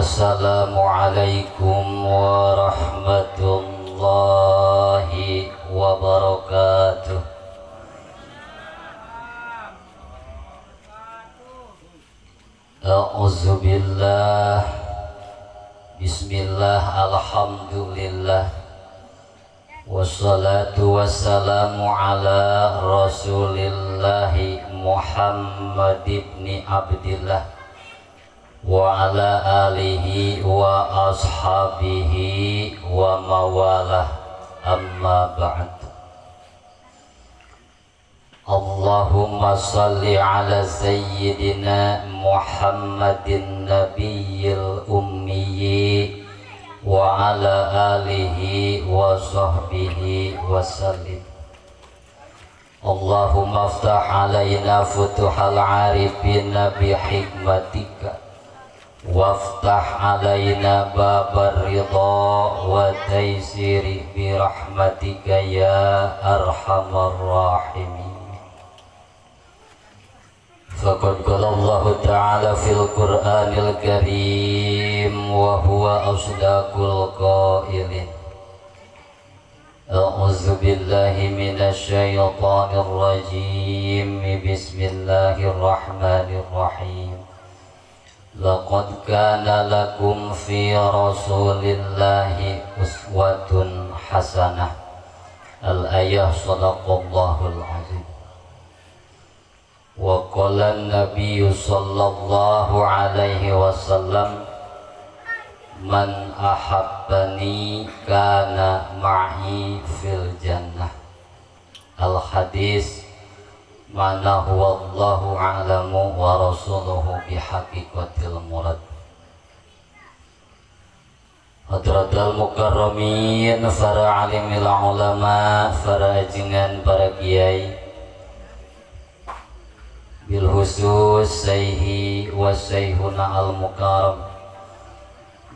Assalamualaikum warahmatullahi wabarakatuh. A'udzubillah. Bismillah, alhamdulillah. Wassalatu wassalamu ala rasulillahi Muhammad ibn Abdillah wa ala alihi wa ashabihi wa mawalah, amma ba'd. Allahumma salli ala sayyidina Muhammadin nabiyil ummiyi wa ala alihi wa sahbihi wa sallim. Allahumma aftah alaina futuhal arifina bihikmatika waftah alaina babar ridha wa taysiri birahmatika ya arhamar rahimin. Faqad qala Allah ta'ala fil Qur'anil Karim wa huwa asdaqul qailin. A'udzu billahi minasy syaithanir rajim. Bismillahirrahmanirrahim. Laqad kana lakum fi rasulillahi uswatun hasanah. Al-ayah, sadaqallahul azim. Wa qala an-nabiyyu sallallahu alaihi wasallam, man ahabbani kana ma'i fil jannah. Al-hadis mana huwallahu a'lamu wa rasuluhu bihaqiqatil murad. Hadratal mukarramin, para alimil ulama, para ajengan, para kiai, bil khusus sayhi wa sayhuna al mukarram,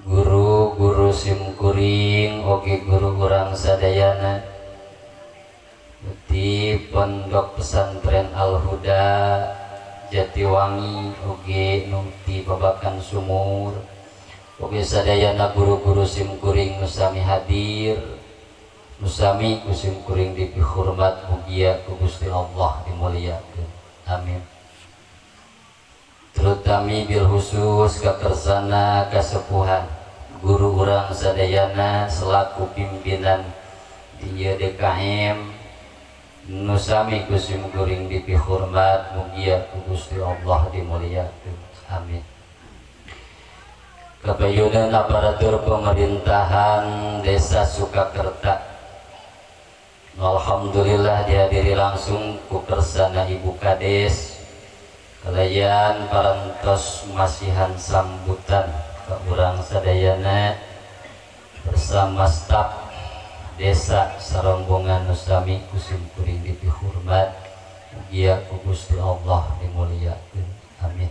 guru-guru simkuring oge guru urang sadayana di Pondok Pesantren Al-Huda Jatiwangi oge nu ti Babakan Sumur, oge sadayana guru-guru simkuring nu sami hadir, nu sami ku simkuring dipihormat mugia ku Gusti Allah dimuliakeun. Amin. Terutami bil khusus kakersana kasepuhan guru urang sadayana selaku pimpinan di DKM nu sami kusim kuring dipihormat mugia ku Gusti Allah dimuliakeun. Amin. Kapayunan aparatur pemerintahan Desa Sukakerta, alhamdulillah dihadiri langsung ku kersana Ibu Kades, kalayan parantos masihan sambutan ka urang sadayana bersama staf desa sarombongan nusami kusim kuring dipihormat mugia ku Gusti Allah dimuliakeun. Amin.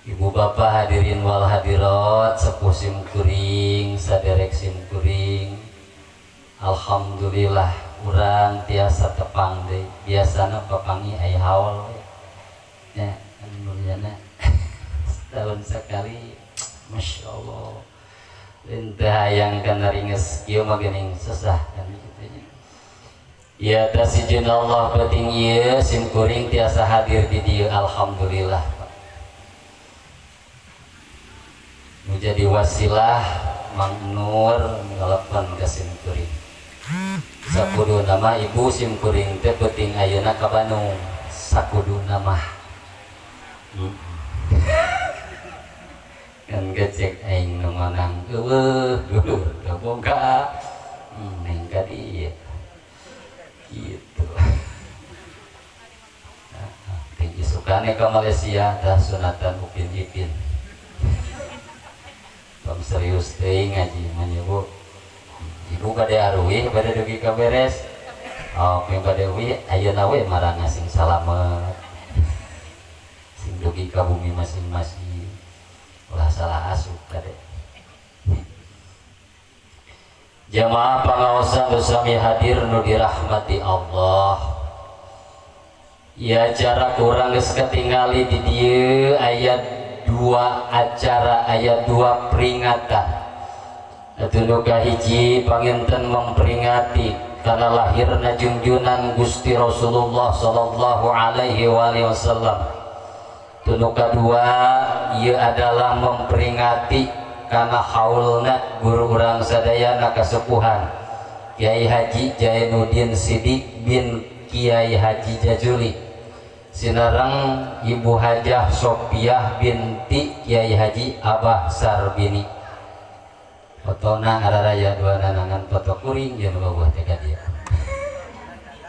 Ibu bapak hadirin wal hadirat sepuh sim kuring saderek sim kuring, alhamdulillah urang tiasa tepang deui. Biasana papangi aya haul ya mulyana setahun sekali, masya Allah. Lintah yang kana ringes kieu mah geuning susah kan kitu nya. Ya tasijun Allah penting ieu sim kuring tiasa hadir di dieu, alhamdulillah. Nu jadi wasilah Mang Nur ngalepon ka sim kuring. Sakuduna mah ibu sim kuring teh penting ayeuna ka Bandung. Sakuduna mah. Kan gecek aing nu manang eueuh dulur teu boga neng ka dieu kitu. Tinggi sukane ka Malaysia dah sunatan Upin Ipin. Pam serius teuing ngaji menyebut ibu bade aruwi bade dugi ka beres. Oh, ping bade wi ayeuna we marang sing salamet. Sing dugi ka bumi masing-masing. Ulah salah asup tadi. Jamaah pangaosan sami hadir nu dirahmati Allah. Ya cara kurang geus ketingali di dieu ayat 2 dua acara, aya dua peringatan. Atuh kahiji panginten memperingati karena lahirna junjunan Gusti Rasulullah sallallahu alaihi wasallam. Tunu kadua ieu adalah memperingati karena haulna guru urang sadayana kasepuhan Kiai Haji Jainuddin Sidik bin Kiai Haji Jajuli sinareng Ibu Hajah Sopiah binti Kiai Haji Abah Sarbini. Fotona araraya dua nanangan foto kuring jeung loba teh ka dieu.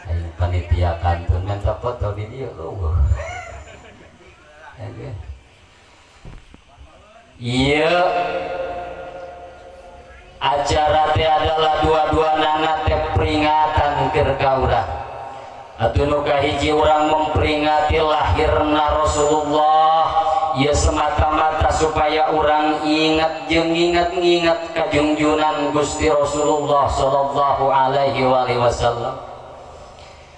Aing panitia kantun minta foto di dieu loba. Iya acara teh adalah dua-dua nana teh peringatan keur ka urang. Atuh nu kahiji urang memperingati lahirna Rasulullah ya semata-mata supaya urang ingat jeung ingat ka junjunan Gusti Rasulullah sallallahu alaihi wasallam.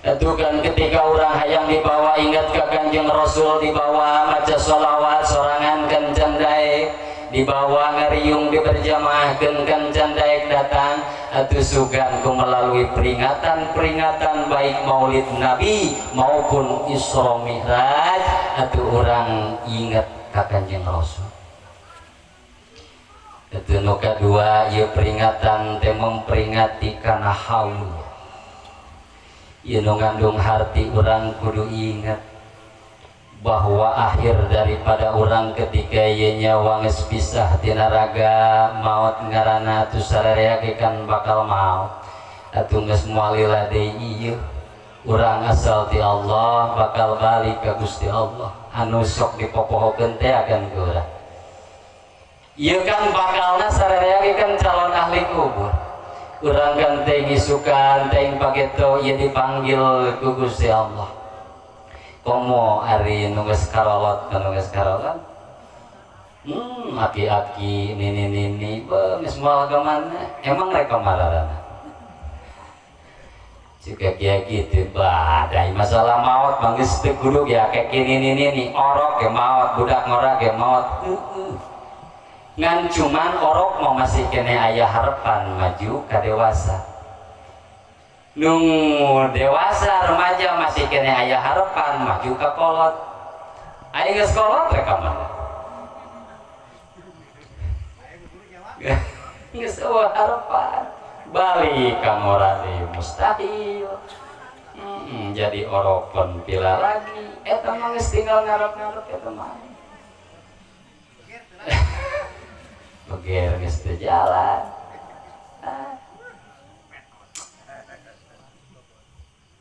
Atuh kan ketika urang hayang dibawa ingat ka Kanjeng Rasul, dibawa maca sholawat sorangan kencan daek, dibawa ngariung diberjamaahkeun kencan daek datang. Atuh sugan ku melalui peringatan-peringatan baik Maulid Nabi maupun Isra Mi'raj atuh urang ingat ka Kanjeng Rasul. Atuh nu kadua ieu peringatan teh memperingati kana haul. Ieu nu ngandung harti urang kudu ingat bahwa akhir daripada urang ketika ieu nyawa geus pisah tina raga maut ngaranna atuh sararea ge kan bakal maut. Atuh geus moalila deui ieu urang asal ti Allah bakal balik ka Gusti Allah anu sok dipopohokeun teh akan ku urang. Ieu kan bakalna sararea ge kan calon ahli kubur. Urang kan teh ngisukan teh pageto ieu dipanggil ku Gusti Allah. Komo ari nu geus karolot nu geus karolot. Aki-aki nini geus moal ka mana? Emang rek kamararana. Jika kieu kitu badai masalah maut mah geus teu kudu ya kek nini orok ge maut, budak ngora ge maut. Ngan cuman orok mau masih kene aya harapan maju ka dewasa. Nung dewasa remaja masih kene aya harapan maju ka kolot. Aya geus kolot rek mana? Geus eueuh harapan. Balik ka ngora deui mustahil. Jadi orokon pila lagi. Eta mah geus tinggal ngarep-ngarep eta mah. Beger geus teu jalan.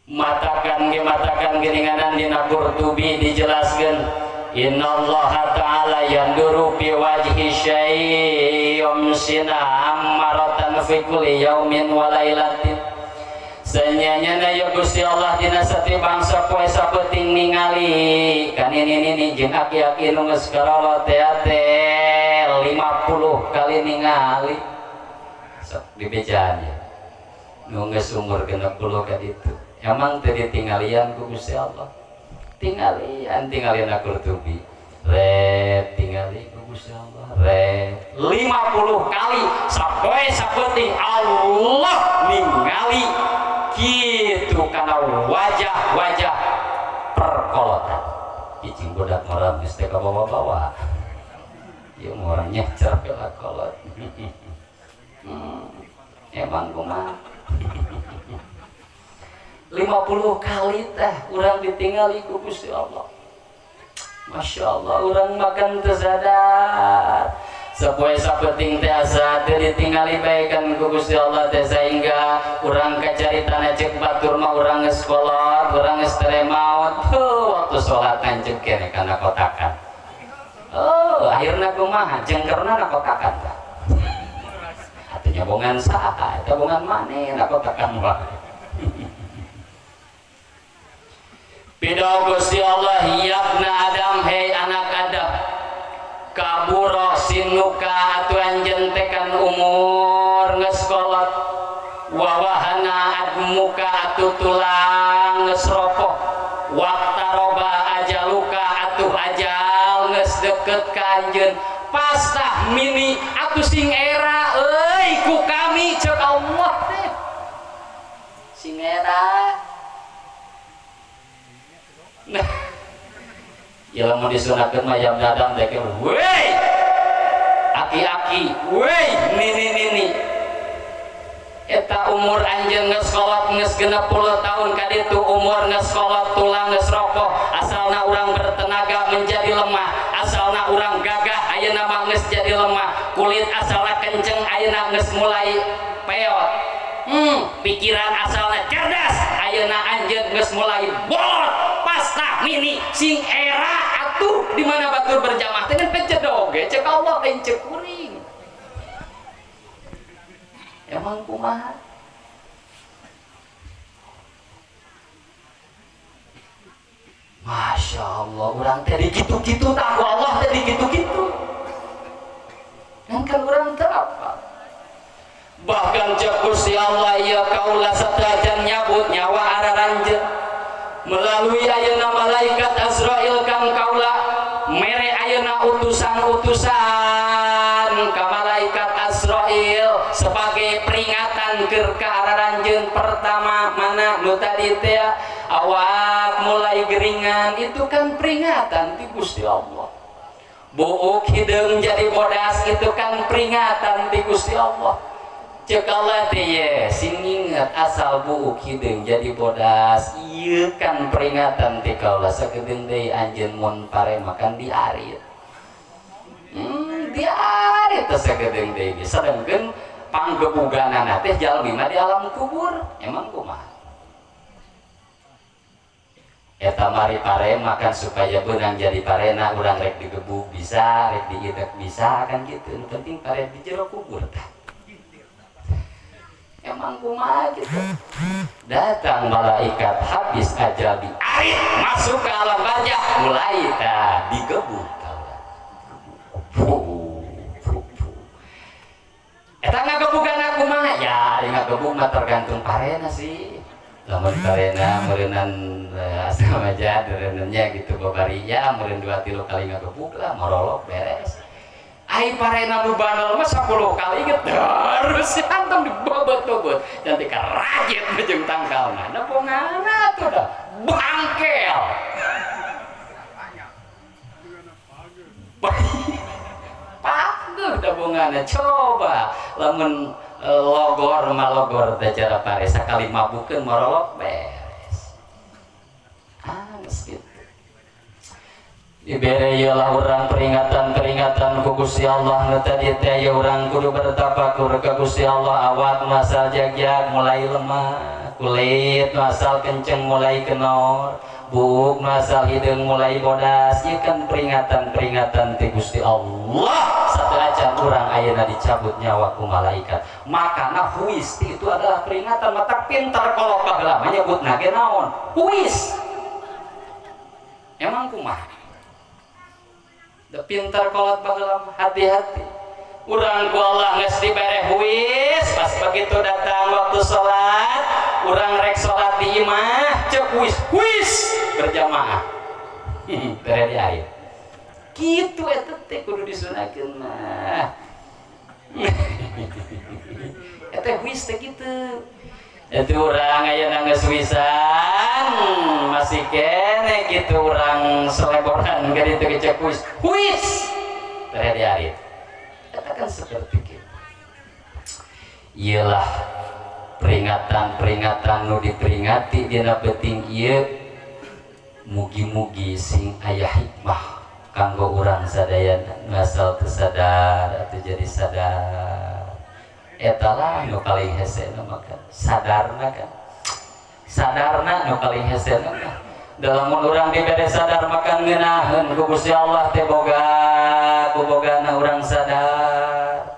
Matakan geuninganan dina Qurtubi dijelaskeun innallaha ta'ala yanduru fi wajhi syai'um sina ammaratan fi kulli yaumin wa lailatin. Sanyana ya Gusti Allah dina sati bangsa poe sapeting ningali kan ini jeung aki-aki nu geus karolot teh 50 kali ningali sok dibejaan ya nu geus umur 60 ka ditu emang teu ditinggalian ku Gusti Allah tinggalian Qurtubi ret tingali ku Gusti Allah ret 50 kali sapoe sapeting Allah ningali kitu kana wajah perkolotan icing budak ngora geus teh ka bawa-bawa. Ieu orang nyecer bela kolot. Emang kumaha? 50 kali teh urang ditinggali ku Gusti Allah. Masya Allah urang makan teu sadar. Sapoe sapeting teh asa teu ditinggali baekan ku Gusti Allah teh sehingga urang kacaritana ceuk batur mah urang geus kolot, urang geus tere maut. Waktu salat ngancep kene kana kotakan. Akhirnya kumaha jengkerna nakotakan tah. Atunya bongan saha eta bongan maneh nakotakan wae. Pidaw Gusti Allah yabna Adam hei anak Adam kaburo sinuka atuh anjeun tekan umur geus kolot wawahana admuka atuh tulang geus ropoh waqtaroba ajaluka atuh ajal geus deukeut banget ka anjeun pastah mini atuh sing era euy ku kami ceuk Allah teh sing era nah ya lamun disunatkeun mah jam dadang teh weh aki-aki weh nini eta umur anjeun geus kolot geus 60 tahun kaditu umur geus kolot tulang geus rokok asalna urang bertenaga menjadi lemah asalna urang gagah ayeuna mah geus jadi lemah kulit asalna kenceng ayeuna geus mulai peot pikiran asalna cerdas ayeuna anjeun geus mulai bolot pastah mini sing era atuh di mana batur berjamaah teh pecedog ge ceuk Allah lain ceuk kuring emang kumaha Masya Allah orang tadi gitu-gitu tak Allah tadi gitu-gitu kan orang terapa bahkan cek Gusti Allah ya kaulah setrajan nyabut nyawa araranjeun melalui ayeuna malaikat Azrail kang kaula mere ayeuna utusan-utusan ka malaikat Azrail sebagai peringatan keur ka araranjeun pertama mana nu tadi teh awak mulai geringan itu kan peringatan ti Gusti Allah buuk hideung jadi bodas itu kan peringatan ti Gusti Allah ceuk Allah teh ye sing inget asal buuk hideung jadi bodas ieu kan peringatan ti kaula sakedeung deui anjeun mun pare makan di arit di arit teh sakedeung deui sedengkeun panggebuganana teh jalmi mah di alam kubur emang kumaha eta mari pare makan supaya beunang jadi parena urang rek digebuk bisa rek diidek bisa kan gitu nu penting pare di jero kubur tah emang kumaha gitu datang malaikat habis ajal di arit masuk ke alam barzah mulai tah digebuk eta ngagebugan aku mah ya ngagebuk mah tergantung parena sih lamun parena meureunnan asal aja derenanya gitu babarinya meureun 2-3 kali ngagebuk lah morolok beres ai parena nu bandel mah 10 kali terus antong dibobot-bobot nanti ka rajit jeung tangkalna na pongana tuh dah bangkel pager dah pongana coba lamun logor malogor teh cara pare sakali mabukeun morolok beres geus kitu dibere lah urang peringatan ku Gusti Allah nu tadi teh ya urang kudu bertafakur ka Gusti Allah awak masal jagjag mulai lemah kulit masal kenceng mulai kenor buuk masal hideung mulai bodas ieu kan peringatan ti Gusti Allah sateuacan urang ayeuna dicabut nyawa ku malaikat makana huis itu adalah peringatan mata pintar kolot baheula mah nyebutna ge naon huis emang kumaha da pintar kolot baheula hati-hati urang ku Allah geus dibere huis pas begitu datang waktu salat urang rek salat di imah ceuk huis berjamaah bere di air kitu eta teh kudu disunahkeun mah eta huis teh kitu itu urang ayeuna geus huisan masih kene gitu urang seleboran ka ditu ke ceuk huis bere di air eta kan seperti kitu iyalah peringatan nu diperingati dina penting ieu mugi-mugi sing aya hikmah kanggo urang sadayana ngasal teu sadar atuh jadi sadar eta lah nu paling hese mah kan sadarna nu paling hese mah dalam urang dibere sadar makan ngeunaheun ku Gusti Allah teh boga ku bogana urang sadar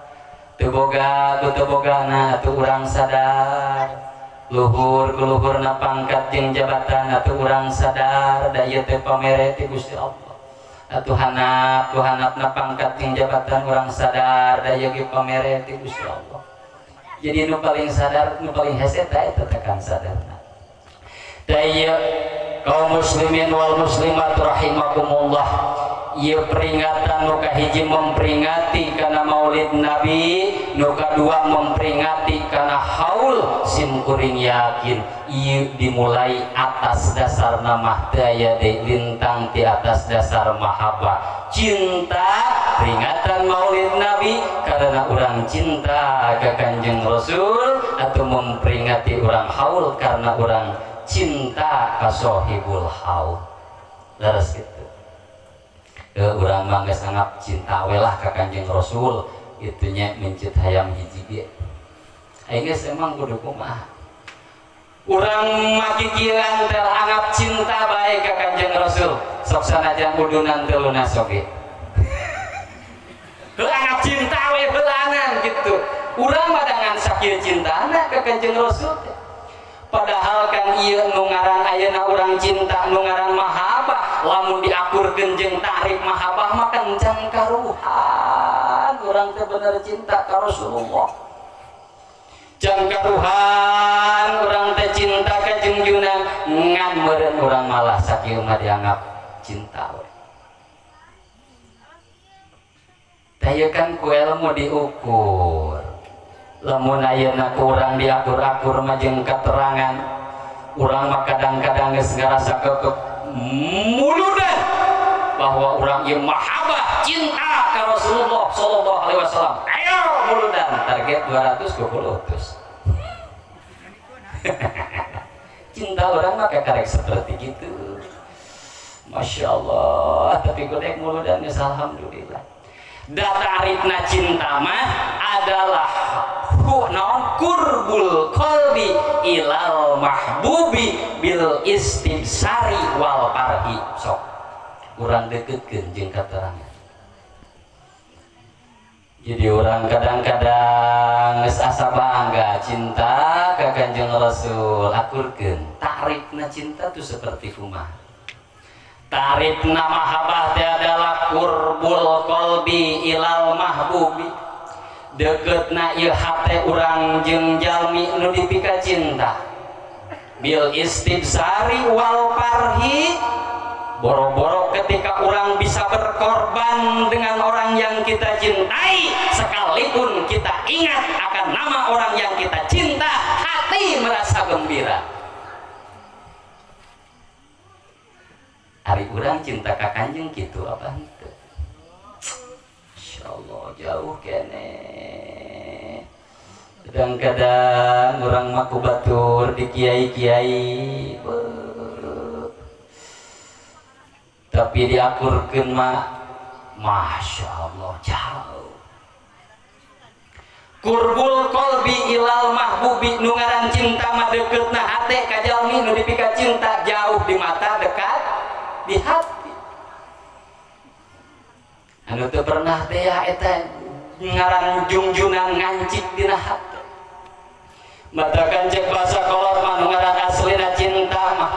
teu boga ku teu bogana atuh urang sadar luhur ku luhurna pangkat jeung jabatan atuh urang sadar da ieu teh pamere ti Gusti Allah atuh hanapna pangkat jeung jabatan urang sadar da ieu ge pamere ti Gusti Allah jadi nu paling sadar nu paling hese teh eta tekan sadarna da ieu kaum muslimin wal muslimat rahimakumullah ieu peringatan nu kahiji memperingati kana maulid Nabi, nu kadua memperingati kana haul sim kuring yakin ieu dimulai atas dasar nama daya de lintang di atas dasar mahabbah cinta. Peringatan maulid Nabi karena orang cinta ke Kanjeng Rasul, atau memperingati orang haul karena orang cinta ka sohibul haul. Leres gitu. Urang mah geus anggap cinta we lah ka Kanjeng Rasul, itunya mencit hayam hiji ge. Aing geus emang kudu kumaha? Urang mah kikiran teh anggap cinta bae ka Kanjeng Rasul, sok sanajan kudunan teu lunas oge. Heuh anggap cinta we heulanan gitu. Urang mah dengan sakieu cintana ka Kanjeng Rasul. Padahal kan ieu nu ngaran ayeuna urang cinta nu ngaran mahabbah, lamun diakurkeun jeung tarik mahabbah mah kencan karuhan. Urang teh bener cinta ka Rasulullah. Can karuhan urang teh cinta ka junjungan, ngan meureun urang malah sakieu mah dianggap cinta we. Tah ieu kan ku ilmu diukur. Lamun ayeuna ku urang diakur-akur mah jeung katerangan, urang mah kadang-kadang geus ngarasa muludan bahwa urang ieu mahabbah cinta ka Rasulullah sallallahu alaihi wasallam. Ayo muludan target 200 ku utus. Cinta urang mah karek seperti gitu. Masya Allah, tapi godek muludan geus alhamdulillah. Datarifna cinta mah adalah kurbul qalbi ilal mahbubi bil istibsari wal parhi. Sok urang deketkeun jeung katerangan. Jadi orang kadang-kadang geus asa bangga cinta ka Kanjeng Rasul, akurkeun takrifna cinta tuh seperti kumaha? Tarifna mahabbah teh adalah kurbul qalbi ilal mahbubi. Deketna ieu hate urang jeung jalmi nu dipika cinta. Bil istibsari wal parhi. Boro-boro ketika orang bisa berkorban dengan orang yang kita cintai, sekalipun kita ingat akan nama orang yang kita cinta, hati merasa gembira. Hari urang cinta ka Kanjeng gitu apa henteu? Insyaallah jauh kene. Kadang-kadang urang mah kubatur di kiai-kiai, tapi diakurkeun mah Masya Allah jauh. Kurbul qalbi ilal mahbubi, nu ngaran cinta mah deketna hate ka jalmi nu dipika cinta, jauh di mata dekat di hati. Anu teu pernah teh eta ngaran junjunan ngancik dina hati. Matakan cek basa kolot mah nu ngaran aslina cinta mah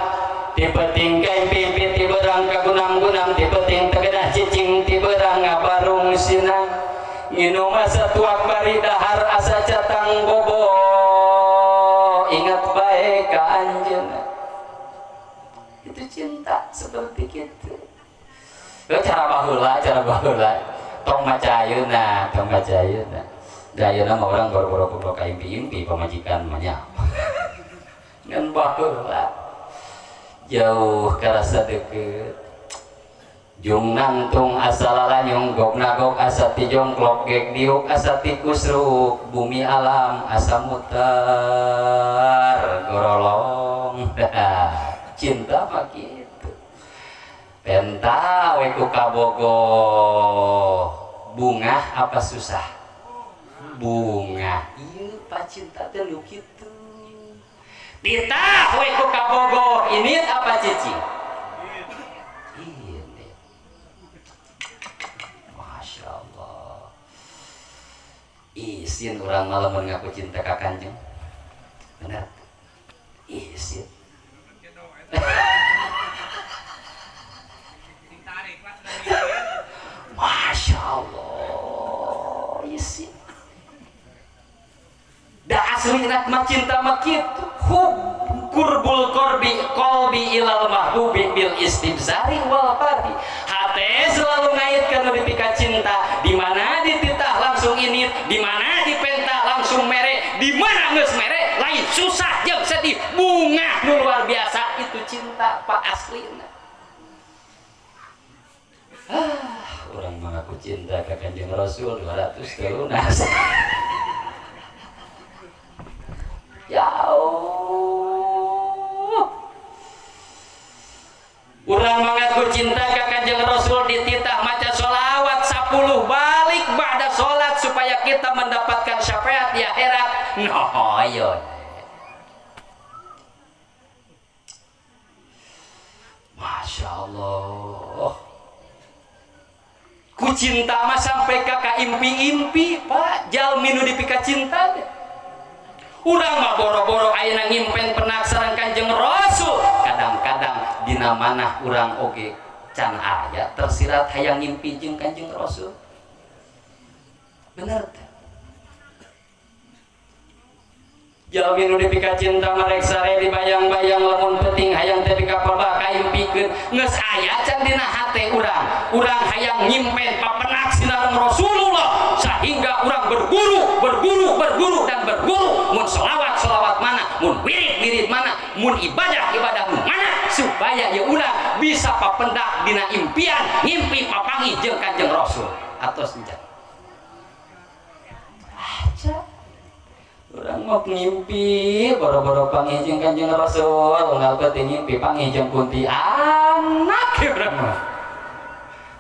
tipeting kain pipit ti beurang kagunam-gunam, tipeting tegedah cicing ti beurang ngabarung sinang, nginum asa tuak bari dahar asa catang bobo, ingat bae ka anjeunna. Itu cinta seperti gitu. Cara baheula tong maca ayeuna, da ayeuna mah urang boro-boro goblok ka impi-impi pamajikan mah nya. Ngan baheula jauh karasa deket. Jung nantung asa lalanyung, gog nagok asa ti jongklok, gek diuk asa ti kusruk, bumi alam asa mutar gorolong. Cinta mah gitu. Penta we ku kabogoh, bunga apa susah? Bunga. Ieu pacinta teh nu kitu. Titah we ku kabogoh, ini apa cicing? Ini. Masya Allah. Isin orang malam mengaku cinta ka Kanjeng. Benar. Isin. Masya Allah, isi. Da asli nak mah cinta mah kitu. Kurbul qalbi ilal mahbubi bil istibsari wal parhi. Hate teh selalu ngaitkan lebih pika cinta. Di mana dititah langsung ini, di mana dipenta langsung mere, di mana geus mere lain susah jeung sedih bunga nu luar biasa. Itu cinta Pak aslina. Orang mengaku cinta ke Kanjeng Rasul 200 lunas. Jauh. Urang mengaku cinta ke Kanjeng Rasul dititah maca sholawat 10 balik ba'da sholat supaya kita mendapatkan syafaat di akhirat. No, yo. Masya Allah. Ku cinta mah sampai kakak impi-impi Pak jalmi nu dipika cinta deh. Urang mah boro-boro ayeuna ngimpen penaksaran Kanjeng Rasul. Kadang-kadang dina manah urang oge can aya tersirat hayang ngimpi jeung Kanjeng Rasul. Bener teh. Jalmi nu dipika cinta marek sare dibayang-bayang lamun penting hayang teh di kapal baka impikeun geus aya can dina hate urang. Urang hayang nyimpen papenak sinaran Rasulullah sehingga urang berburu dan berburu mun selawat mana, mun wirid mana, mun ibadah mana supaya ya urang bisa papendak dina impian ngimpi papangi jeung Kanjeng Rasul atos encan. Urang mau ngimpi boro-boro pangijeng Kanjeng Rasul, unggal penting ngimpi pangijeng kuntilanak ya urang mah.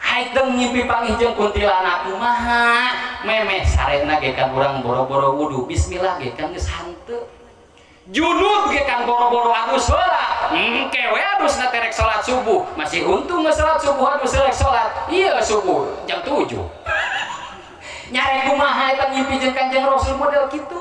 Haideng ngimpi pangijeng kuntilanak kumaha? Memeh sarena ge kan urang boro-boro wudu bismillah ge kan geus hanteu. Junub ge kan boro-boro adus heula. Kewe adusna terek salat subuh, masih untung geus salat subuh adus terek salat. Iya subuh jam 7. Nyari kumaha eta ngimpi jeung Kanjeng Rasul model kitu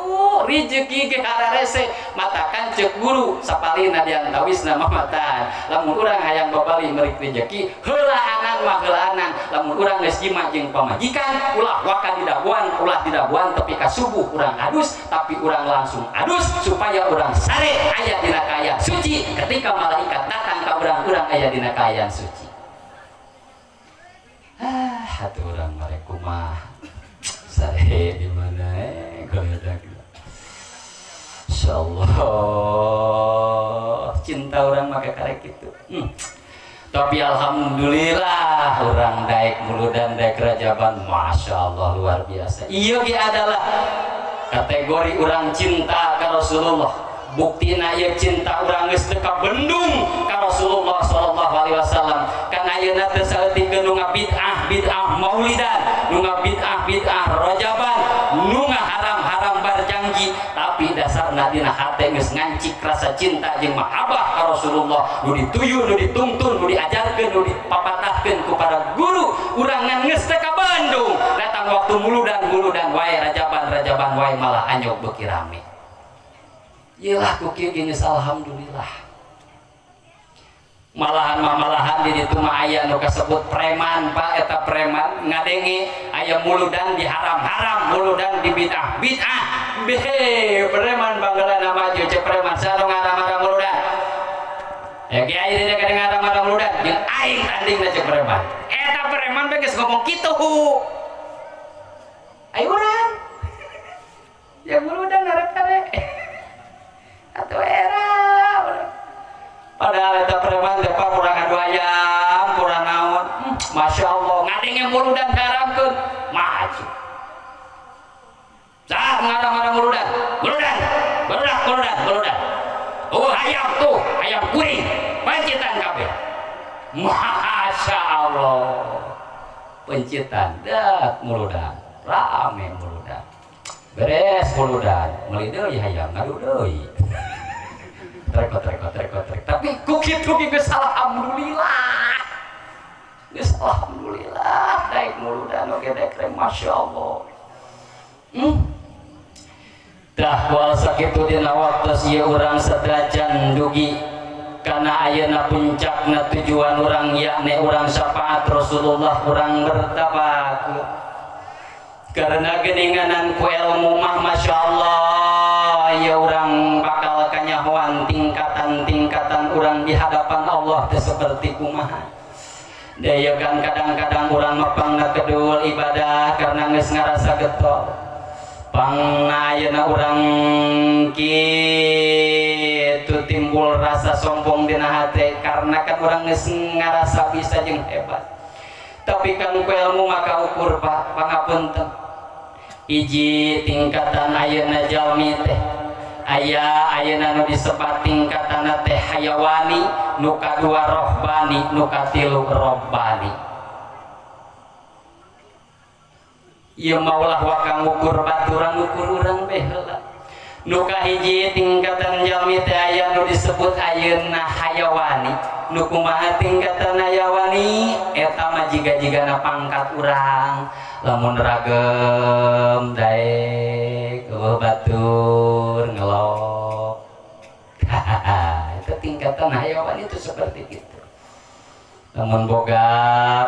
rezeki ge hararese matakan ceuk guru sapalina diantawisna mamatan lamun urang hayang babali merik rezeki heulaanan mah heulaanan lamun urang geus jima jeung pamajikan ulah waka didabuan ulah didabuan tepi ka subuh urang adus tapi urang langsung adus supaya urang sare aya dina kaayaan suci ketika malaikat datang ka urang aya dina kaayaan suci. Hatu urang marek kumaha sare di mana godak. Insyaallah cinta orang maka karek gitu. Tapi alhamdulillah orang daek muludan daek rajaban masya Allah luar biasa. Iya ge adalah kategori orang cinta ka Rasulullah. Buktina ieu cinta urang geus teu ka bendung ka Rasulullah sallallahu alaihi wasallam. Kan ayeuna teu saeutik nu ngabid'ah maulidan, nu ngabid'ah rajaban, nu haram barjanji, tapi dasarna dina hate geus ngancik rasa cinta jeung mahabbah ka Rasulullah. Nu dituyu, nu dituntun, nu diajarkeun, nu dipapatahkeun ku para guru. Urang ngan geus teu ka Bandung, datang waktu muludan wae rajaban wae malah anyok beuki rame. Yelah kukieu geus alhamdulillah. Malahan di ditu mah aya nu kasebut preman Pak eta preman ngadenge aya muludan diharam-haram muludan di bid'ah preman banggeulana maju cek preman sareng ngaram-ngaram muludan ya ge aya dina kadang ngaram-ngaram muludan jeung aing tandingna cek preman eta preman bae geus ngomong kitu ayo urang ya muludan ngarep-ngarep atuh era padahal eta preman teh kurang adu ayam, kurang naon. Masya Allah, ngadenge muludan haramkeun maju. Sah ngarang-ngarang muludan. Oh ayam tuh, ayam kuring, pancitan kabeh. Masya Allah. Pencitan dak muludan, rame muludan. Beres muludan, meuli deui hayam ngadu deui. Trek. Tapi kukitu geus alhamdulillah. Daek muludan oge daek masya Allah. Dah kual sakitu dina waktos ieu urang sederajat dugi kana ayeuna puncakna tujuan urang yakni urang syafaat Rasulullah urang bertabaku. Karena geninganan ku ilmu mah masya Allah ya urang bakal kanyahoan tingkatan urang di hadapan Allah teh seperti kumaha. Daya kan kadang-kadang urang mapangna kedul ibadah karena geus ngarasa getol. Pangna ayeuna urang kitu timbul rasa sombong dina hate karena kan urang geus ngarasa bisa jeung hebat. Tapi kan ku ilmu maka ukur Pak, pangapunten. Hiji tingkatan ayeuna jalmi teh ayeuna nu disebat tingkatana teh hayawani, nu kadua rohbani, nu katilu robbani. Ieu maulah wakang ukur baturan ukur urang bae heula. Nu kahiji tingkatan jalmi teh aya nu disebut ayeuna hayawani. Nu kumaha tingkatan hayawani eta mah jiga-jigana pangkat urang. Lamun ragem daek batur ngelok. Itu tingkatan hayawan itu seperti itu. Lamun boga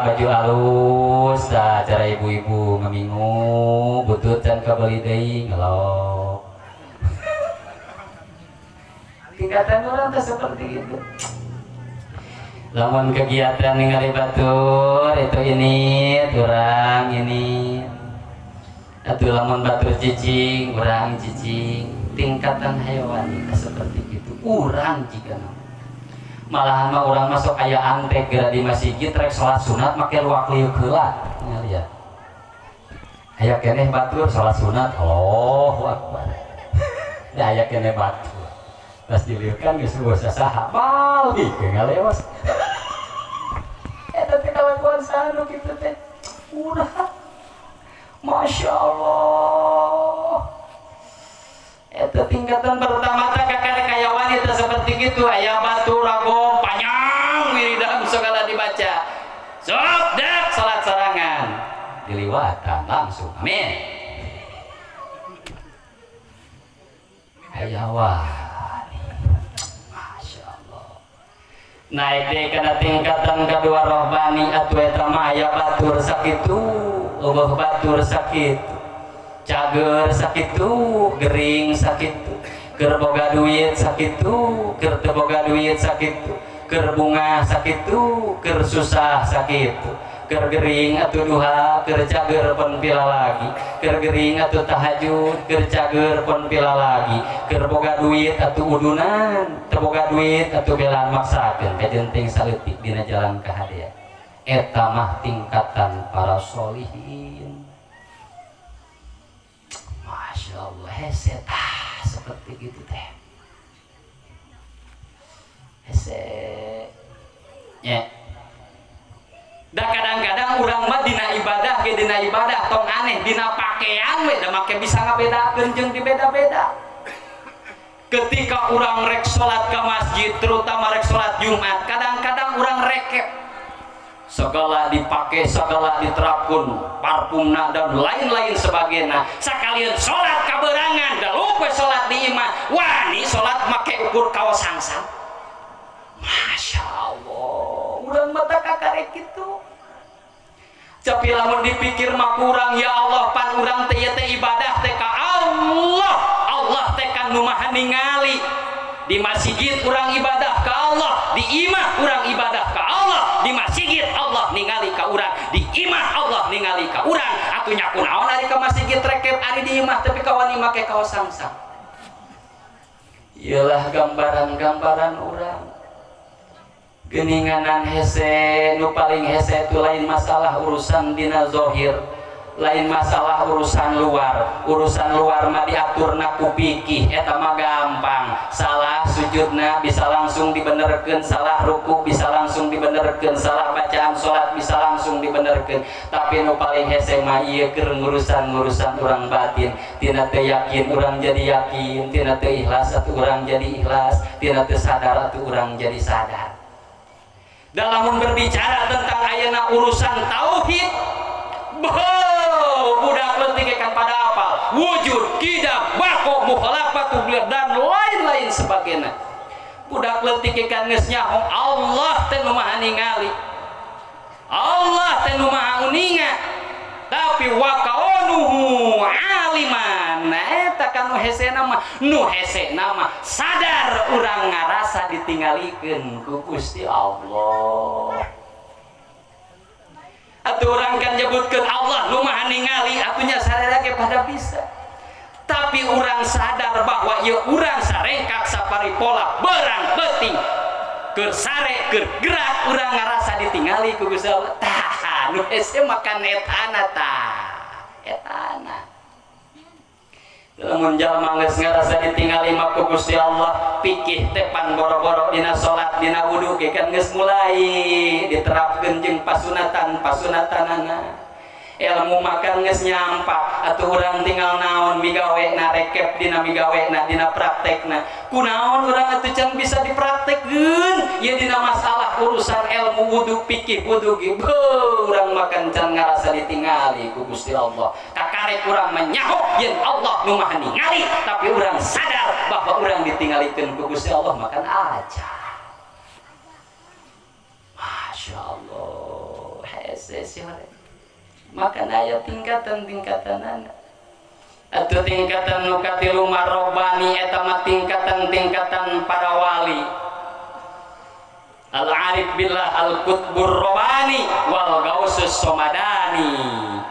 baju alus cara ibu-ibu ngamingu butut can kabeli deui ngelok. Tingkatan orang teh seperti itu. Lamun kegiatan ningali batur itu ini urang ini. Atuh lamun batur cicing urang cicing. Tingkatan hayawani seperti itu. Urang jika malahan mah urang masuk aya antek geura di masjid rek salat sunat make luak liuk heula. Nya lihat. Aya keneh batur salat sunat Allahu Akbar. Da aya keneh batur. Pas diliukan geus bosa saha mal gitu ngalewas. Eta teh kalakuan saha kitu teh. Urang. Masya Allah. Eta tingkatan pertama teh kakek kaya wanita seperti gitu aya batu rago panjang wiridan segala dibaca. Sok dak salat sarangan. Diliwatan langsung. Amin. Aya naik deh kana tingkatan kedua rohbani atuh eta mah aya batur sakitu, eueuh batur sakitu, cager sakitu, gering sakitu, keur boga duit sakitu, keur teu boga duit sakitu, keur bunga sakitu, keur susah sakitu, keur gering atuh duha, keur cager pon pila lagi, keur gering atuh tahajud, keur cager pon pila lagi, keur boga duit atuh udunan, teu boga duit atuh belaan maksakeun kajenting saleutik dina jalan kahadian. Eta mah tingkatan para sholihin. Masya Allah, hese tah seperti gitu teh. Hese ya. Da kadang-kadang urang mah dina ibadah ge dina ibadah tong aneh dina pakaian we da make bisa ngabedakeun jeung dibeda-beda. Ketika urang rek salat ka masjid terutama rek salat Jumat kadang-kadang urang rekep segala dipake segala diterapkeun parfumna dan lain-lain sebagainya sakalian salat kaberangan da lupa salat di imah wani salat make ukur kaos sangsang. Masya Allah urang mata kakarek gitu. Tapi lamun dipikir mah kurang ya Allah pan urang teh ibadah teh ka Allah. Allah teh kan nu maha ningali. Di masjid urang ibadah ka Allah, di imah urang ibadah ka Allah, di masjid Allah ningali ka urang, di imah Allah ningali ka urang. Atuh nya kunaon ari ka masjid rekep ari di imah tapi kawani make kaos sangsang. Iyalah gambaran-gambaran urang. Geninganan hese nu paling hese itu lain masalah urusan dina zahir, lain masalah urusan luar mah diaturna ku fikih eta mah gampang. Salah sujudna bisa langsung dibenerkeun, salah ruku bisa langsung dibenerkeun, salah bacaan salat bisa langsung dibenerkeun. Tapi nu paling hese mah ieu keur ngurusan urang batin. Tina teu yakin urang jadi yakin, tina teu ikhlas atuh urang jadi ikhlas, tina teu sadar atuh urang jadi sadar. Dalam berbicara tentang ayeuna urusan tauhid, budak leutik kan pada apa? Wujud, kidam, bako, mukhalafatu dan lain-lain sebagainya. Budak leutik kan geus nyaho Allah teh nu maha ningali. Allah teh nu maha uninga. Tapi wa kaunuhu aliman. Eta kan nu hesena mah sadar urang ngarasa ditinggalikeun ku Gusti Allah. Atuh urang kan nyebutkeun Allah nu maha ningali atunya sadaya ge pada bisa. Tapi urang sadar bahwa ieu urang sarengkak sapari pola berang penting keur sare keur gerak urang ngarasa ditingali ku Gusti Allah. Tah nu hese makan etana tah. Etana. Lamun jalma geus ngarasa ditingali mah ku Gusti Allah, pikih tepan boro-boro dina salat dina wudu ge kan geus mulai diterapkeun jeung pasunatan-pasunatanana. Ilmu makan geus nyampak atuh urang tinggal naon migawena rekep dina migawena dina praktekna. Kunaon urang atuh can bisa dipraktekkeun ieu dina masalah urusan ilmu wudu pikih wudu ge. Urang makan can ngarasa ditingali ku Gusti Allah. Kakarek urang menyaho yen Allah nu maha ningali, tapi urang sadar bahwa urang ditinggalikeun ku Gusti Allah makan aja. Masya Allah, hese sore. Maka aya tingkatan-tingkatan atuh tingkatan nu katilu marobani eta mah tingkatan-tingkatan para wali al-arif billah al-qutbur robani wal gausus somadani.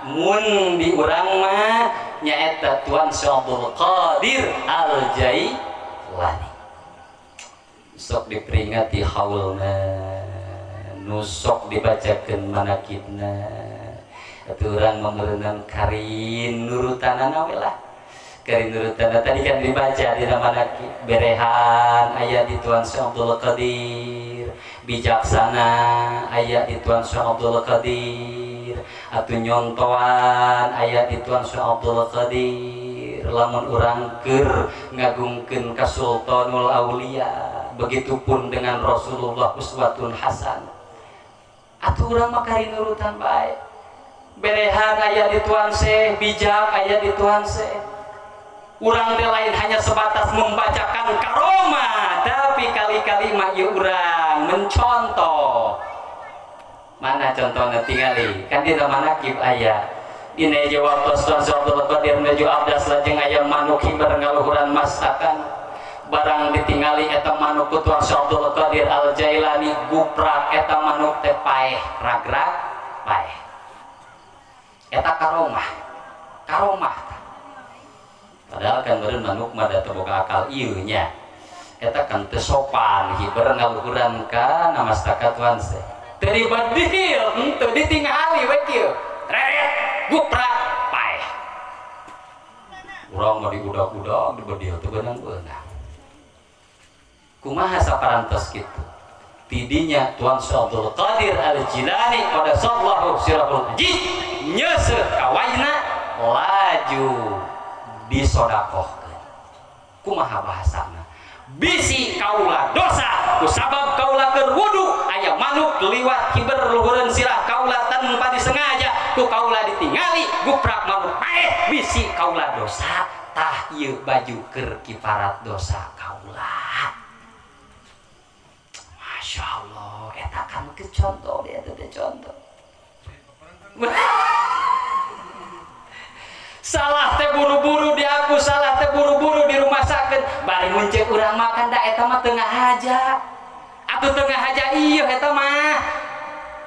Mun di urang mah nyaeta Tuan Abdul Qadir al-Jailani. Sok diperingati haulna nu sok dibacakeun manakibna. Atuh urang memerenan karin nurutanana we lah. Karin nurutana tadi kan dibaca di manakib berehan aya di Tuan Abdul Qadir, bijaksana aya di Tuan Abdul Qadir, atuh nyontoan aya di Tuan Abdul Qadir. Lamun urang keur ngagungkeun ka Sultanul Aulia, begitupun dengan Rasulullah uswatun hasan. Atuh urang mah karin nurutan bae. Berehan aya di Tuan Syekh, bijak aya di Tuan Syekh. Urang teh lain hanya sebatas membacakan karomah, tapi kali-kali mah ieu urang mencontoh. Mana contohna tingali? Kan dina manakib aya. Dina jawab Tuan Abdul Qadir menuju abdas lajeng aya manuk hiber ngaluhuran mastakan. Barang ditingali eta manuk ku Tuan Abdul Qadir al-Jailani guprak eta manuk teh paeh ragrag paeh. Eta karomah padahal kan beureun manuk mah da teu boga akal ieu nya. Eta kan teu sopan hiber ngaluhuran ka namastaka Tuan Syekh. Teu dibadil, teu ditingali we kieu. Reret guprak paeh. Urang mah diudag-udag dibadil teu beunang-beunang. Kumaha saparantos kitu? Tidinya Tuan Abdul Qadir al-Jilani pada sallallahu sirahul haji nyeuseut kawayna laju disodakohkeun. Kumaha bahasana? Bisi kaula dosa kusabab kaula keur wudu aya manuk liwat hiber luhureun sirah kaula tanpa disengaja ku kaula ditingali guprak manuk paeh bisi kaula dosa tah ieu baju keur kiparat dosa kaula. Masya Allah, eta kan kecontoh dia teh contoh. Salah teh buru-buru diaku, salah teh buru-buru di rumah sakit. Bari muncul urang makan da eta mah tengah haja. Atuh tengah haja ieu eta mah.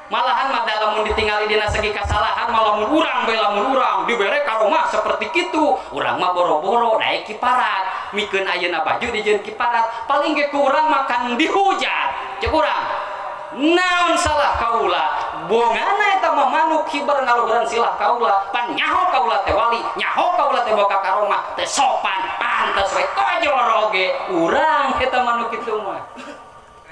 Malahan mah lamun ditinggali dina segi kasalahan malah lamun urang bae lamun urang dibere ka rumah seperti kitu. Urang mah boro-boro naik kiparat, mikeun ayeuna baju dijieun kiparat. Paling ge ku urang makan dihujat. Cek urang. Naon salah kaula? Bongana eta mah manuk hiber ngaluhuran silah kaula. Pan nyaho kaula teh wali, nyaho kaula teh boga karomah, teh sopan, pantes we tojor oge. Urang eta manuk kitu mah.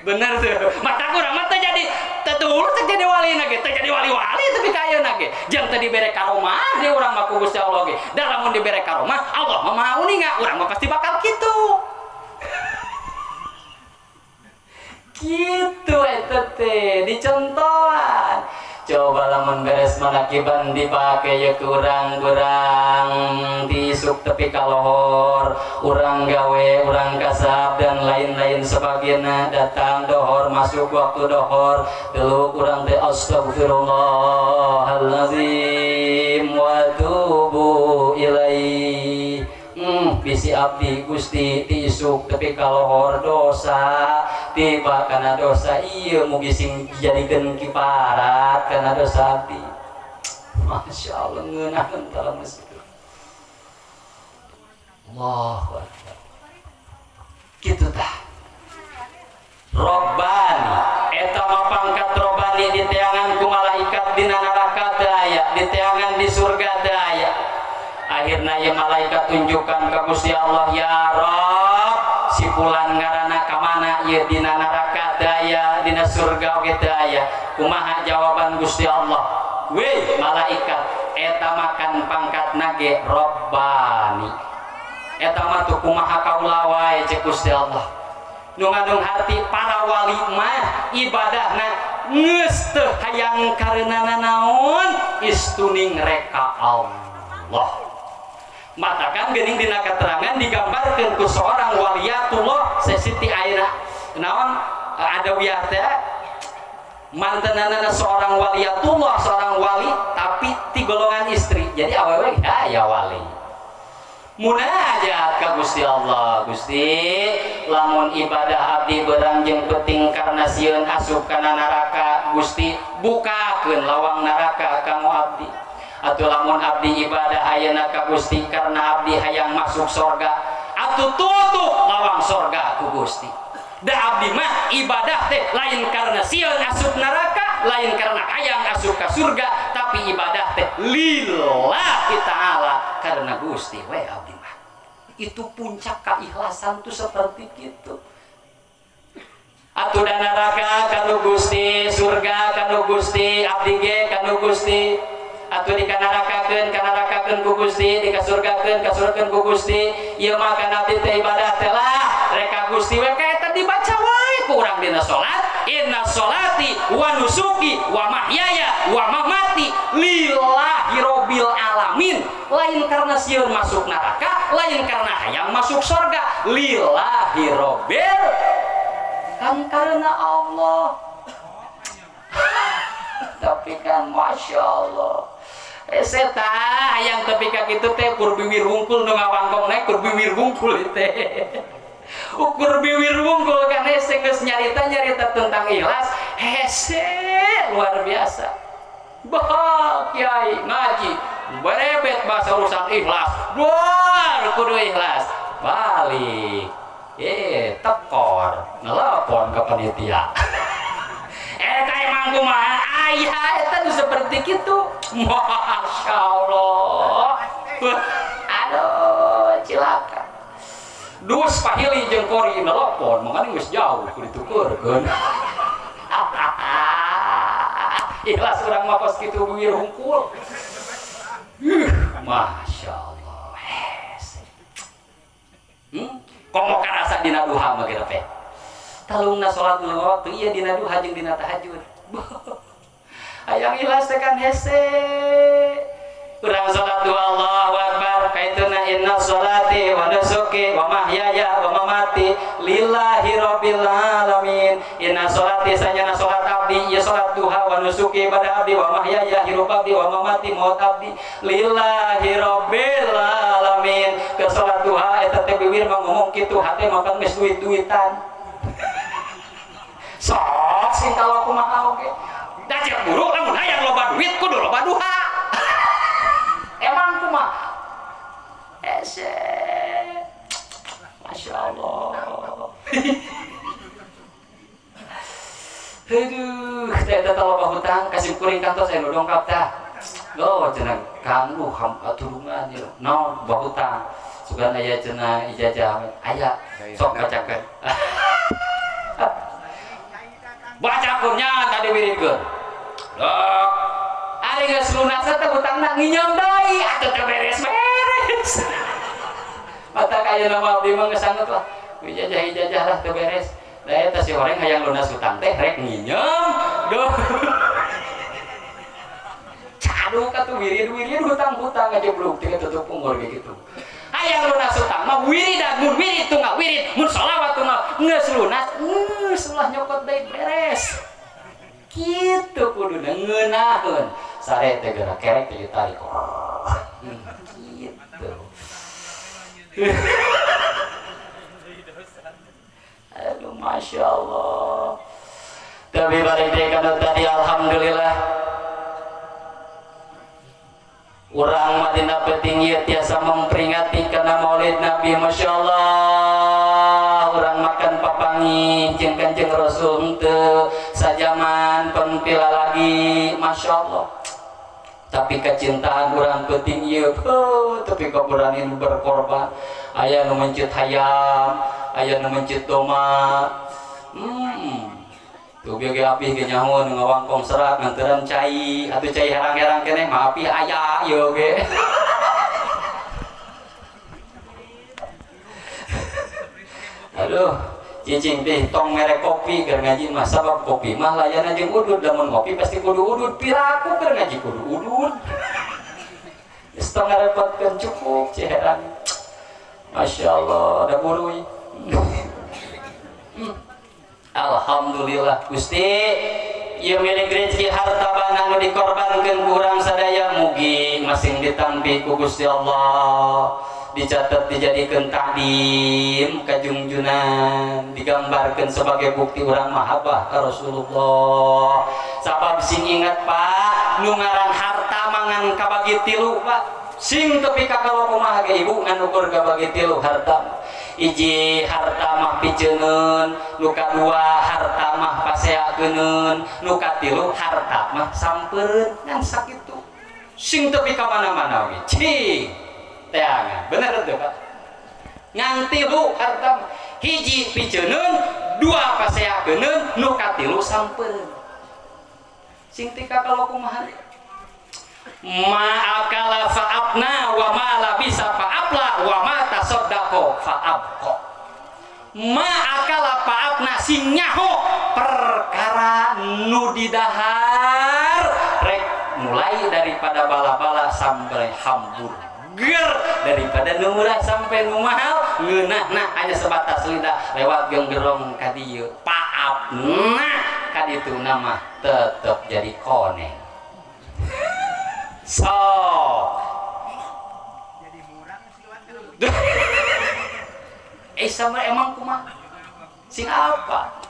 Bener tuh, mata kurang mata jadi tetulus jadi wali nage, jadi wali-wali tapi kaya nage. Jang tadi bere karomah, dia orang mah ku Gusti Allah ge. Da lamun dibere karomah, Allah mah mau ninga, urang mah pasti bakal kitu. Gitu eta teh dicontohan. Coba lamun beres manakiban dipake ya ke urang-urang disuk tepi kalohor, urang gawe, urang kasab dan lain-lain sebagainya datang dohor masuk waktu dohor deluk urang teh astagfirullahalazim wa tubu ilaihi. Bisi abdi Gusti tisuk tepi kalohor dosa tiba karena dosa iya mugi sing dijadikeun kiparat karena dosa abdi Masya Allah ngeunah antara masjid. Allahu Akbar. Kitu tah. Robbani eta mah pangkat robbani diteangan ku malaikat dina neraka teu aya, diteangan di surga teu aya. Akhirna ya malaikat tunjukkan ke Gusti Allah, ya Rob, si fulan ngaranna ka mana ieu dina neraka teu aya, dina surga oge teu aya. Kumaha jawaban Gusti Allah? Weh malaikat, eta makan pangkatna ge Robbani. Eta mah tuh kumaha kaula wae cek Gusti Allah. Nu ngandung harti para wali mah ibadahna geus teu hayang kareunana naon istuning reka Allah. Matakan geuning dina keterangan digambarkeun ku seorang waliyatullah sesiti ayeuna naon adawiyah teh mantenana seorang waliyatullah, seorang wali tapi ti golongan istri. Jadi awewe ya wali. Munajat ka Gusti Allah, Gusti lamun ibadah abdi beurang jeung peuting karna sieun asup kana neraka, Gusti bukakeun lawang neraka kanggo abdi. Atuh lamun abdi ibadah ayeuna ka Gusti karna abdi hayang masuk surga, atuh tutup lawang surga ku Gusti. Da abdi mah ibadah teh lain karena sieun asup neraka, lain karena hayang asup ka surga, tapi ibadah teh lillahi ta'ala karena Gusti we abdi mah. Itu puncak keikhlasan tuh seperti itu. Atuh da neraka kanu Gusti, surga kanu Gusti, abdi ge kanu Gusti. Atuh dikanarakakeun ku Gusti, dikasurgakeun ku Gusti. Ieu mah kana abdi teh ibadah teh lah reka Gusti we kaeta dibaca wae ku urang dina salat. Inna sholati wa nusuki wa mahyaya wa mamati lillahi rabbil alamin. Lain karena sieun masuk neraka, lain karena hayang masuk surga, lillahi rabbil kan karena Allah. Tapi kan masya Allah seta hayang tepi ka kitu teh ukur bibir wungkul nu ngawangkong naik ukur bibir wungkul teh ukur bibir wungkul kan hese geus nyarita tentang ikhlas hese luar biasa. Bah kiai ngaji berebet bahasa urusan ikhlas luar kudu ikhlas balik tekor nelpon ke panitia eta emang kumaha aya eta seperti kitu. Masya Allah. Aduh cilaka. Dus pahili jeung kori nelpon mangani geus jauh kudu ditukeurkeun. Ikhlas urang mah pas kitu bibir hungkul. Masya Allah. Komo karasa dina duha mah kita teh. Talungna salat lima waktu ieu dina duha jeung dina tahajud. Hayang ikhlas tekan hese. Urang salat duha Allahu Akbar kaituna inna sholati wa nusuki wa mahyaya wa mamati lillahi rabbil alamin. Inna sholati sanyana salat abdi ya salat duha wa nusuki ibadah abdi wa mahyaya hirup abdi wa mamati maut abdi lillahi rabbil alamin. Ke salat duha eta teh bibir mah ngomong kitu hate makan geus duit-duitan. Sok sing kalau kumaha oge. Dajak buruk lamun hayang loba duit kudu loba duha. Emang kumaha? Ese. Masya Allah. Aduh, teh loba hutang kasih kuring kantos aya nu dongkap tah. Loh cenah kanggu aturungan ieu. Naon loba hutang. Sugan aya cenah ijazah aya sok bacakeun. Bacakeunnya tadi wiridkeun. Dok, ari geus lunas teh hutangna nginjem deui atuh teh beres-beres. Mata kayeuna mah abdi mah geus sanggeut lah. Ijazah lah teu beres. Da eta si horeng hayang lunas hutang teh rek nginjem. Dok. Caduh ka tuh wirid-wirid hutang-hutang aja bluk teh tutup umur ge kitu. Hayang lunas hutang mah wiridan mun wirid tunggal wirid mun sholawat tunggal geus lunas ulah nyokot deui beres. Kitu kuduna ngeunaheun sare teh geura kerek teh ditarik. Kitu. Aduh masya Allah. Tapi balik deh kana tadi alhamdulillah. Urang Madinah petinggi tiasa memperingati karena Maulid Nabi, Masya Allah. Urang makan papangi jeung Kanjeng Rasul teu sajaman penpila lagi, Masya Allah. Tapi kecintaan urang petinggi tapi keberanian berkorban. Aya nu mencit hayam, aya nu mencit doma. Tuh biar api ge nyaho nu ngawangkong serat nganteran cai atuh cai herang-herang keneh mah api aya ieu ge. Aduh, cicing teh tong merek kopi keur ngaji mah sabab kopi mah layana jeung udud, lamun ngopi pasti kudu udud, piraku keur ngaji kudu udud. Geus tong ngarepotkeun cukup cai herang. Masya Allah, ada buruy. Alhamdulillah Gusti, ieu milik rezeki harta bana nu dikorbankeun kurang sadaya mugi masing ditampi ku Gusti Allah, dicatat dijadikeun takdim kajungjunan, digambarkeun sebagai bukti urang mahabbah ka Rasulullah. Sabab sing ingat Pak, nu ngaran harta mangan kabagi tilu Pak. Sing tepi ka kalau kumaha ge ibu ngan ukur kabagi tilu harta. Iji harta mah piceungeun, nu kadua harta mah paseakeun, nu katilu harta mah sampeureun ngan sakitu. Sing tepi ka mana-mana we. Cing. Teangan. Bener teu Pak? Ngan tilu harta hiji piceungeun, dua paseakeun, nu katilu sampeureun. Sing teu ka kalau kumaha? Ma'akala fa'abna wa ma labisa fa'abla wa ma tasaddaqo fa'abqa. Ma'akala fa'abna sing nyaho perkara nu didahar rek mulai daripada bala-bala sampai hamburger, daripada nu murah sampai nu mahal ngeunahna hanya sebatas lidah lewat genggerong ka dieu. Fa'abna ka ditu nama tetep jadi koneng. So jadi murah sama emang kumaha sing apa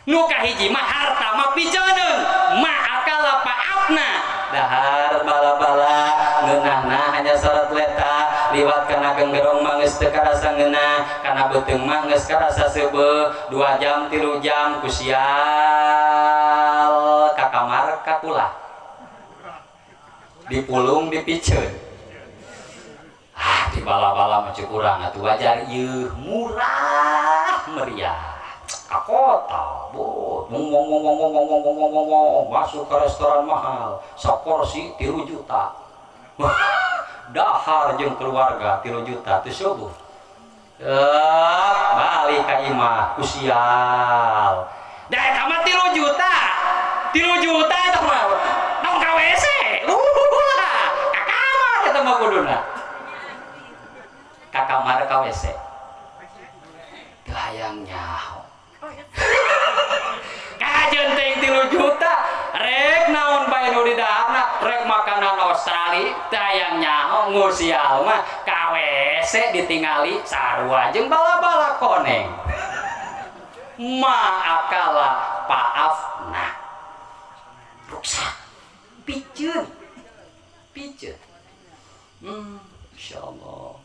nu kahiji mah harta mah piceunun mah akala paapna dahar bala-bala ngeunahna hanya sarat leta liwat kana genggerong mah geus teu karasa ngeunah, kana beuteung mah geus karasa seubeuh 2 jam 3 jam kusial ka kamar ka kulah dipulung dipiceun. Di bala-bala mah cuk urang atuh wajar ieu murah meriah. Ka kota, bot, masuk ke restoran mahal, saporsi 3 juta. Dahar jeung keluarga 3 juta teu subuh. Balik ka imah kusial. Da eta mah 3 juta. 3 juta eta mah. Nong ka WC. Mah kuduna ka kamar ka WC gayang nyaho kajeun teh 3 juta rek naon bae nu di dahamna rek makanan Australia tayang nyaho ngusial mah ka WC ditingali sarua jeung bala-bala koneng ma'akala paafna ruksak piceun insyaallah.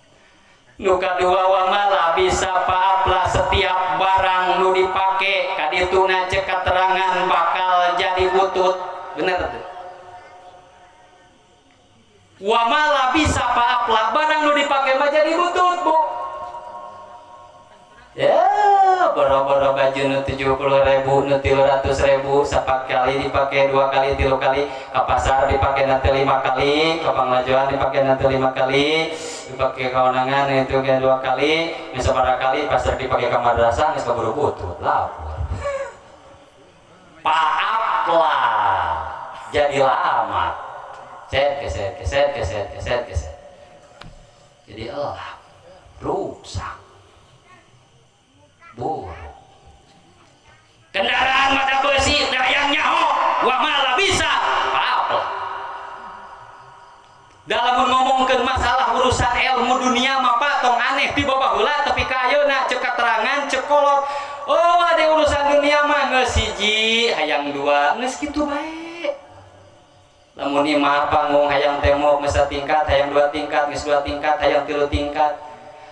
Nu kadua wa mala bisa paaplah setiap barang nu dipake kadituna cek keterangan bakal jadi butut. Bener tuh. Wa mala bisa paaplah barang nu dipake mah jadi butut, Bu. Ya, boro-boro baju nu 70.000 nu 300.000 sapat kali dipake 2 kali 3 kali ke pasar dipake nanti 5 kali ke panglajuan dipake nanti 5 kali dipake kewenangan itu ke 2 kali geus sabaraha kali pasar dipake ke madrasah geus kaburu butut lapor paaplah jadi lamat keset jadi Allah rusak buruk kendaraan mata besi dayang nyaho wa malah bisa apa dalam ngomongkeun masalah urusan ilmu dunia mah patong aneh di babaheula tapi ka ayeuna cek keterangan cek kolot oh ada urusan dunia mah geus 1 hayang 2 geus kitu bae lamun imah panggung hayang tembok geus tingkat, hayang 2 tingkat, geus 2 tingkat, hayang 3 tingkat.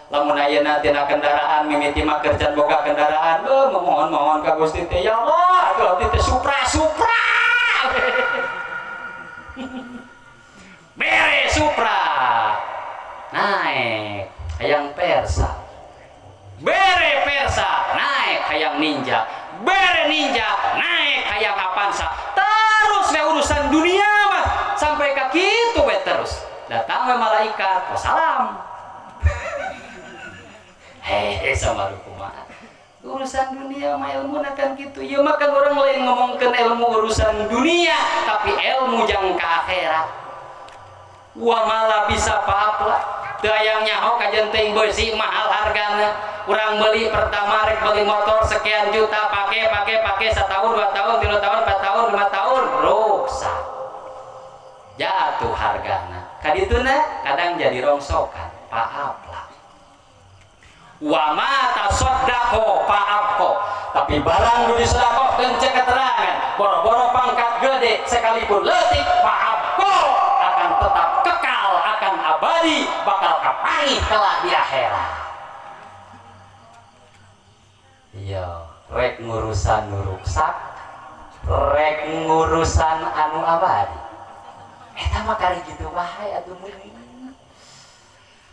Lamun ayeuna tina kendaraan mimiti mah kerjaan boga kendaraan, memohon-mohon ka Gusti teh, ya Allah, atuh abdi teh supra. Bere supra. Naik hayang Versa. Bere Versa, naik hayang Ninja. Bere Ninja, naik hayang Avanza. Terus we urusan dunia mah sampai ka kitu we terus. Datang we malaikat, wassalam. Hehe sama kumaha. Urusan dunia mah ilmu kan gitu. Ya makan orang lain ngomongkeun ilmu urusan dunia, tapi ilmu jang ka akhirat. Wa malah bisa papla. Teu hayang nyaho kajen teuing beusi mahal hargana. Urang beli pertama rek beli motor sekian juta, pake setahun, 2 tahun, 3 tahun, 4 tahun, 5 tahun, rusak. Jatuh hargana. Kadituna kadang jadi rongsokan, paapla. Wa ma tasaddaqo fa'abqo, tapi barang nu disedekahkeun cek keterangan boro-boro pangkat gede sekalipun leutik fa'abqo akan tetap kekal, akan abadi, bakal kapangih kelak di akhirat. Iya, rek ngurusan nu ruksak, rek ngurusan anu abadi. Eta mah kari kitu bae atuh meureun.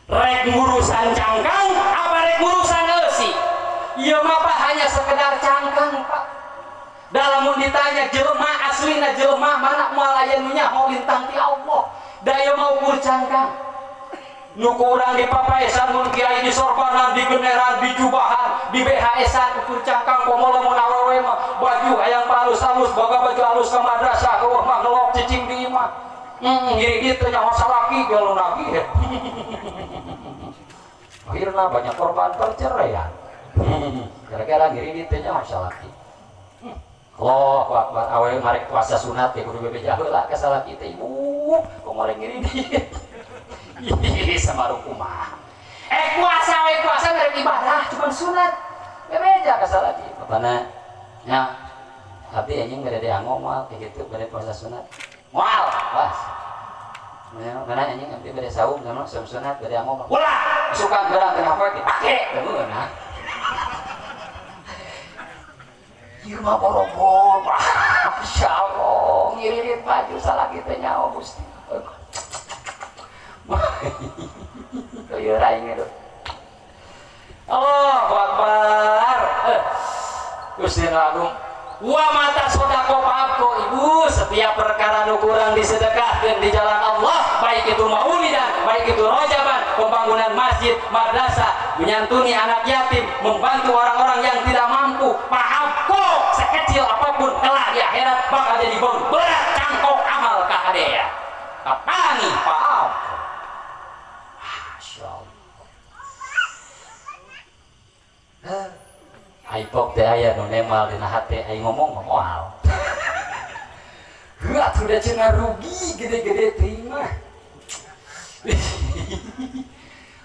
Rek ngurusan cangkang apa rek ngurusan eusi? Ieu mah Pak hanya sekedar cangkang Pak. Dalamun ditanya jelema aslina jelema mana moal aya nu nyaho lintang ti Allah. Daya mau ukur cangkang. Nu kurang di papaesan mun kiai di sorbanan, di generan, di jubahan, di BHS-an ukur cangkang komo lamun awewe mah baju hayang halus-halus, boga baju halus ka madrasah, eueuh mah ngelok cicing di imah. Ngiri ditu nyaho salaki galu lagi. Akhirnya banyak korban perceraian. Gara-gara ngiri ditu nyaho salaki. Allahu Akbar, awewe marek puasa sunat teh kudu bebeja heula ka salaki teh. Ibu, kok marek ngiri ditu. Ih, sama rukumah. Puasa merek ibadah cuma sunat. Bebeja ka salaki. Bapana nya abdi anjing bade dianggo moal kayak gitu bade puasa sunat. Moal, pas. Mana anjing abdi bade saum sama sunat bade anggo. Ulah, suka gerang kenapa dipake. Beuna. Ieu mah boro-boro. Masyaallah, ngirit baju salaki teh nyaho Gusti. Kayu raing itu. Allahu Akbar. Gusti Agung. Wa mata sodako paapko ibu, setiap perkara nu kurang disedekahkeun di jalan Allah, baik itu maulidan, baik itu rojaban, pembangunan masjid, madrasah, menyantuni anak yatim, membantu orang-orang yang tidak mampu, paapko sekecil apapun kelak di akhirat bakal jadi berat cangkok amal kahadea. Kapani paapko. Aipok teh aya nu nemal dina hate ai ngomong moal. Geuat udah cenah rugi gede-gede teh mah.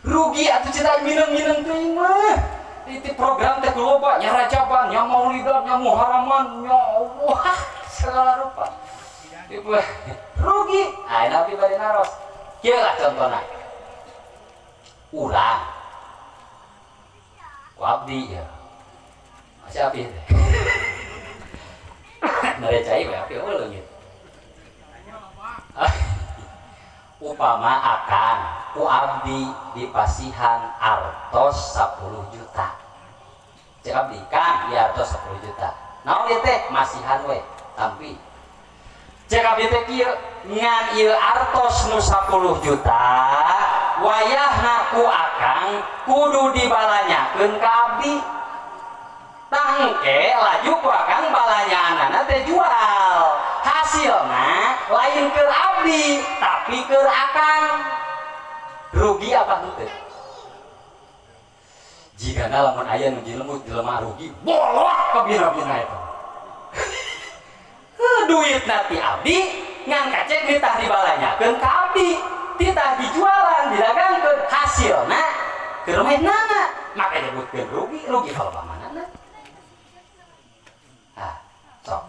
Rugi atuh cenah minum-minum teh mah. Itu program teh loba nya rajaban, nya maulidan, nya muharaman, nya Allah segala rupa. Ibu rugi. Ai nabi bade naros. Kieu lah contona. Ulang. Ku abdi ya. Siapa itu? Merecai apa ulang gitu. Upama akan ku abdi di pasihan artos 10 juta. Cek abdi kan di artos 10 juta. Naon ieu teh masihan we tampi. Cek abdi teh kieu ngan ieu artos nu 10 juta wayahna ku akang kudu dibalanyakeun ka abdi. Tangke laju ku akang balanyaanana teh jual. Hasilna lain keur abdi, tapi keur akang. Rugi apa henteu? Jigana lamun aya nu jelema rugi, bolok ka bina-bina eta. Duitna ti abdi ngan kacek ditah dibalanyakeun ka abdi, titah dijualan, didagangkeun, hasilna keur menana. Maka nyebutkeun rugi kalau pamanana. Sok.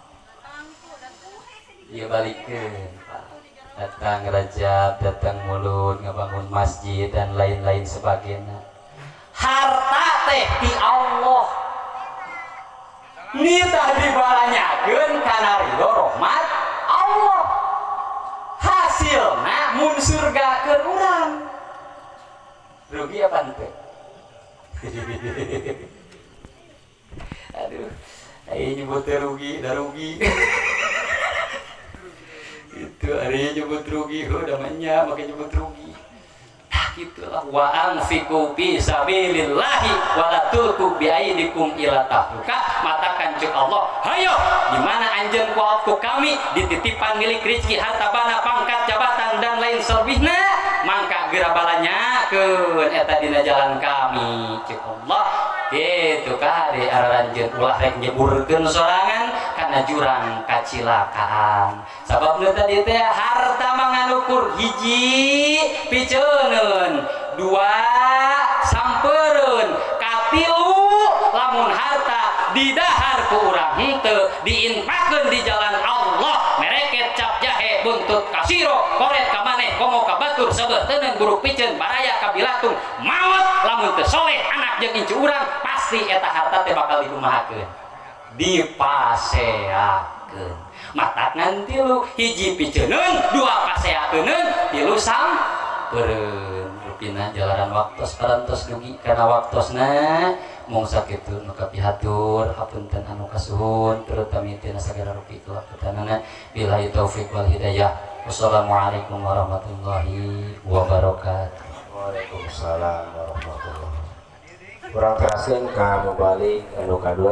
Iya balikeun, Pak. datang Rajab, datang Mulud, ngebangun masjid dan lain-lain sebagainya. Harta teh di Allah. Nita dibalanyakeun kana ridho rahmat Allah. Hasilna mun surgakeun urang. Rugi apa henteu? Aduh, ayo nyebut rugi, dah rugi. Itu hari nyebut rugi, udah banyak makin nyebut rugi. Nah gitulah, wa anfiqu fi sabilillahi wa la tulqu bi aydikum ila tahluka. Matakan cek Allah, hayo di mana anjeun ku kami dititipan milik rezeki harta bana pangkat jabatan dan lain selebihna, mangka geura balanyakeun eta dina jalan kami cek Allah. Gitu kade araranjeun ulah rek nyeburkeun sorangan kana jurang kacilakaan. Sababna tadi teh harta manganukur hiji piceuneun, dua sampeureun, katilu lamun harta didahar ku urang henteu diinfakkeun di jalan Allah mereket cap jahe buntut kasiro koret ka maneh komo ka batur sebeuh teuneun buruk piceun baraya ka bilatung maot lamun teu soleh anak jeung incu urang pasti eta harta teh bakal dirumahakeun dipaseakeun. Matak nanti lu hiji piceuneun, dua paseakeun, tilu sampeureun. Rupina jalaran waktos parantos dugi kana waktosna mung sakitu nu kapihatur hapunten anu kasuhun terutama tina sagara rupi kula ketanana billahi taufik wal hidayah. Wassalamualaikum warahmatullahi wabarakatuh. Waalaikumsalam warahmatullahi wabarakatuh. Kurang teraskeun ka mubalik anu kadua